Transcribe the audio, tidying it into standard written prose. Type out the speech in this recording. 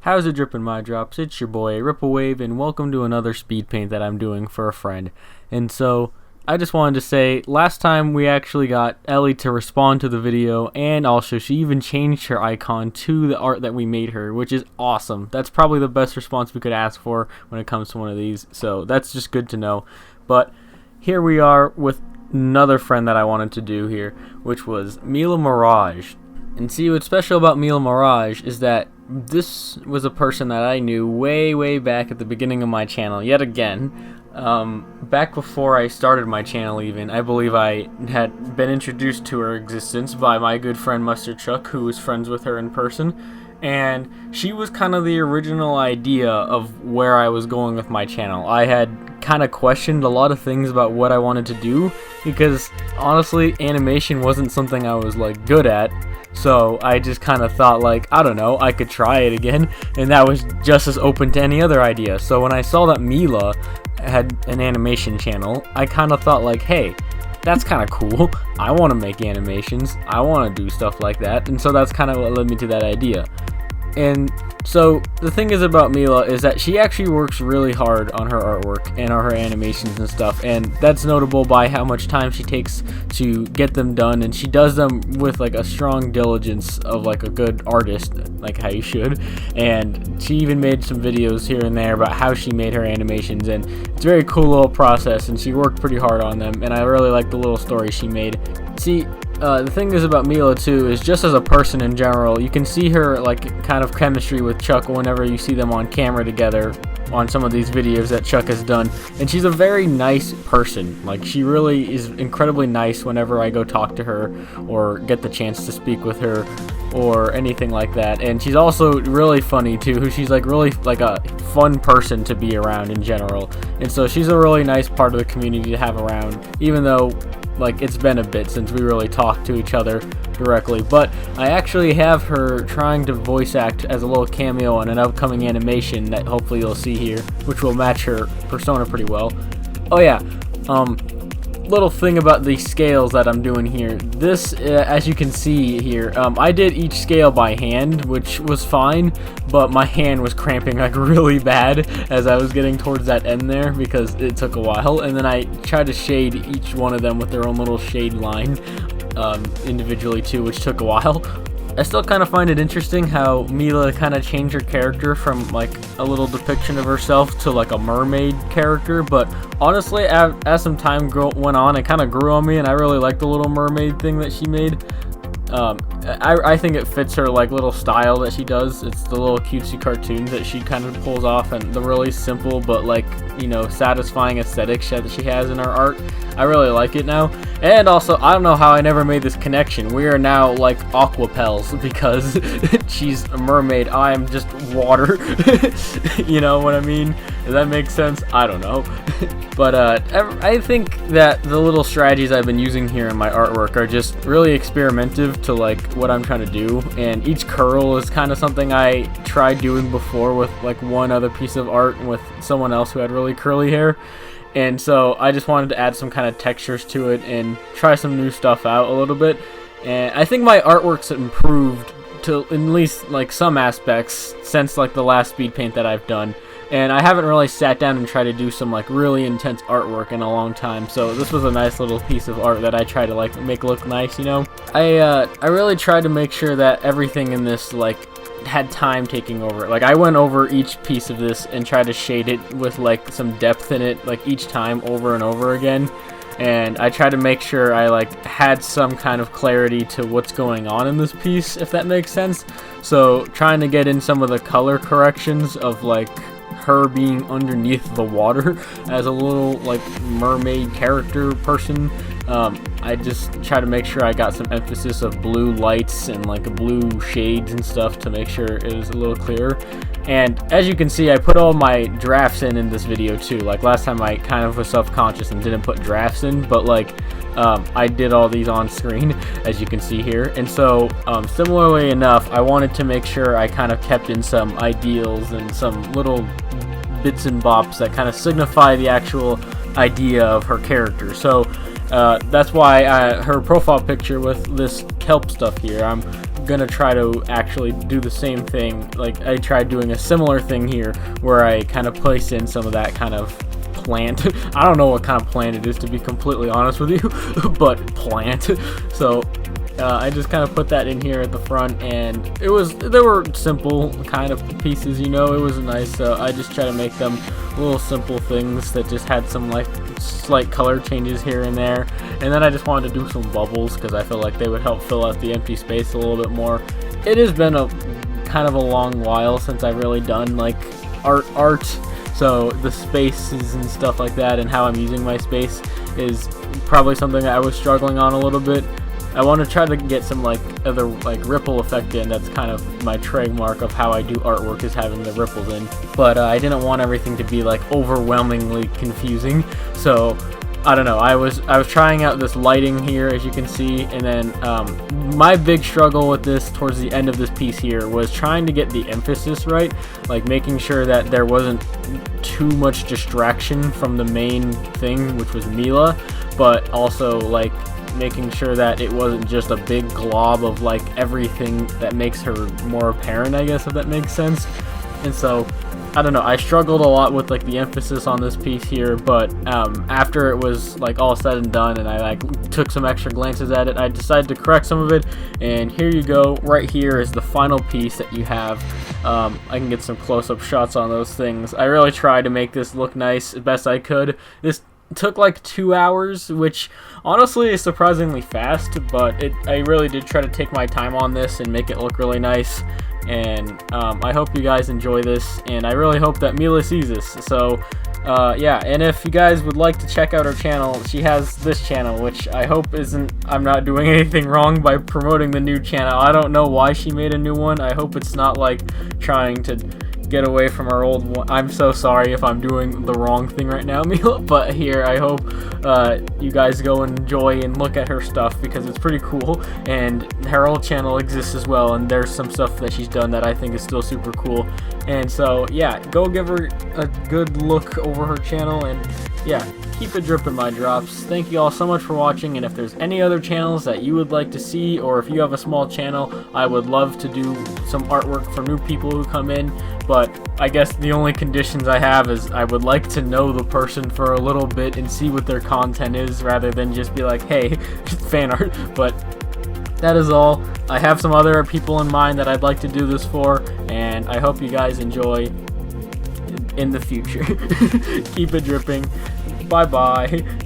How's it drippin' my drops? It's your boy Ripplewave, and welcome to another speed paint that I'm doing for a friend. And so I just wanted to say, last time we actually got Ellie to respond to the video, and also she even changed her icon to the art that we made her, which is awesome. That's probably the best response we could ask for when it comes to one of these, so that's just good to know. But here we are with another friend that I wanted to do here, which was Mela Mirage. And see, what's special about Mela Mirage is that this was a person that I knew way back at the beginning of my channel, yet again. Back before I started my channel even, I believe I had been introduced to her existence by my good friend Mustard Chuck, who was friends with her in person. And she was kind of the original idea of where I was going with my channel. I had kind of questioned a lot of things about what I wanted to do, because honestly, animation wasn't something I was like good at. So I just kind of thought, like, I don't know, I could try it again, and that was just as open to any other idea. So when I saw that Mela had an animation channel, I kind of thought, like, hey, that's kind of cool. I want to make animations. I want to do stuff like that. And so that's kind of what led me to that idea. And so the thing is about Mela is that she actually works really hard on her artwork and on her animations and stuff, and that's notable by how much time she takes to get them done, and she does them with like a strong diligence of like a good artist, like how you should. And she even made some videos here and there about how she made her animations, and it's a very cool little process, and she worked pretty hard on them, and I really like the little story she made. See, the thing is about Mela too is just as a person in general, you can see her like kind of chemistry with Chuck whenever you see them on camera together on some of these videos that Chuck has done, and she's a very nice person. Like, she really is incredibly nice whenever I go talk to her or get the chance to speak with her or anything like that. And she's also really funny too. She's like really like a fun person to be around in general, and so she's a really nice part of the community to have around, even though like it's been a bit since we really talked to each other directly. But I actually have her trying to voice act as a little cameo on an upcoming animation that hopefully you'll see here, which will match her persona pretty well. Oh yeah, little thing about the scales that I'm doing here. This, as you can see here, I did each scale by hand, which was fine, but my hand was cramping like really bad as I was getting towards that end there because it took a while. And then I tried to shade each one of them with their own little shade line individually too, which took a while. I still kind of find it interesting how Mela kind of changed her character from like a little depiction of herself to like a mermaid character, but honestly, as some time went on, it kind of grew on me, and I really like the little mermaid thing that she made. I think it fits her like little style that she does. It's the little cutesy cartoons that she kind of pulls off, and the really simple but like, you know, satisfying aesthetic that she has in her art. I really like it now. And also, I don't know how I never made this connection. We are now like aquapels because she's a mermaid. I am just water. You know what I mean? Does that make sense? I don't know. But I think that the little strategies I've been using here in my artwork are just really experimental to like what I'm trying to do, and each curl is kind of something I tried doing before with like one other piece of art with someone else who had really curly hair. And so I just wanted to add some kind of textures to it and try some new stuff out a little bit. And I think my artwork's improved to at least like some aspects since like the last speed paint that I've done. And I haven't really sat down and tried to do some like really intense artwork in a long time, so this was a nice little piece of art that I tried to like make look nice, you know. I really tried to make sure that everything in this like had time taking over it. Like, I went over each piece of this and tried to shade it with like some depth in it, like each time over and over again. And I tried to make sure I like had some kind of clarity to what's going on in this piece, if that makes sense. So trying to get in some of the color corrections of like her being underneath the water as a little like mermaid character person. I just try to make sure I got some emphasis of blue lights and like blue shades and stuff to make sure it was a little clearer. And as you can see, I put all my drafts in this video too. Like last time I kind of was self-conscious and didn't put drafts in, but like I did all these on screen, as you can see here. And so similarly enough, I wanted to make sure I kind of kept in some ideals and some little bits and bops that kind of signify the actual idea of her character. So that's why her profile picture with this kelp stuff here, I'm gonna try to actually do the same thing. Like, I tried doing a similar thing here where I kind of placed in some of that kind of plant. I don't know what kind of plant it is, to be completely honest with you, but plant. So I just kind of put that in here at the front, and they were simple kind of pieces, you know. It was nice. So I just try to make them little simple things that just had some like slight color changes here and there. And then I just wanted to do some bubbles because I feel like they would help fill out the empty space a little bit more. It has been a kind of a long while since I've really done like art, so the spaces and stuff like that and how I'm using my space is probably something that I was struggling on a little bit. I want to try to get some like other like ripple effect in. That's kind of my trademark of how I do artwork, is having the ripples in. But I didn't want everything to be like overwhelmingly confusing, so I don't know. I was trying out this lighting here, as you can see, and then my big struggle with this towards the end of this piece here was trying to get the emphasis right, like making sure that there wasn't too much distraction from the main thing, which was Mela, but also like making sure that it wasn't just a big glob of like everything that makes her more apparent, I guess, if that makes sense. And so I don't know, I struggled a lot with like the emphasis on this piece here, but after it was like all said and done and I like took some extra glances at it, I decided to correct some of it, and here you go. Right here is the final piece that you have. I can get some close-up shots on those things. I really tried to make this look nice as best I could. This took like 2 hours, which honestly is surprisingly fast, but I really did try to take my time on this and make it look really nice. And I hope you guys enjoy this, and I really hope that Mela sees this. So yeah, and if you guys would like to check out her channel, she has this channel, which I hope I'm not doing anything wrong by promoting the new channel. I don't know why she made a new one. I hope it's not like trying to get away from our old one. I'm so sorry if I'm doing the wrong thing right now, Mela, but here, I hope you guys go and enjoy and look at her stuff, because it's pretty cool, and her old channel exists as well, and there's some stuff that she's done that I think is still super cool. And so yeah, go give her a good look over her channel, and yeah, keep it dripping, my drops. Thank you all so much for watching, and if there's any other channels that you would like to see, or if you have a small channel, I would love to do some artwork for new people who come in. But I guess the only conditions I have is I would like to know the person for a little bit and see what their content is, rather than just be like, hey, fan art. But that is all. I have some other people in mind that I'd like to do this for, and I hope you guys enjoy in the future. Keep it dripping. Bye bye.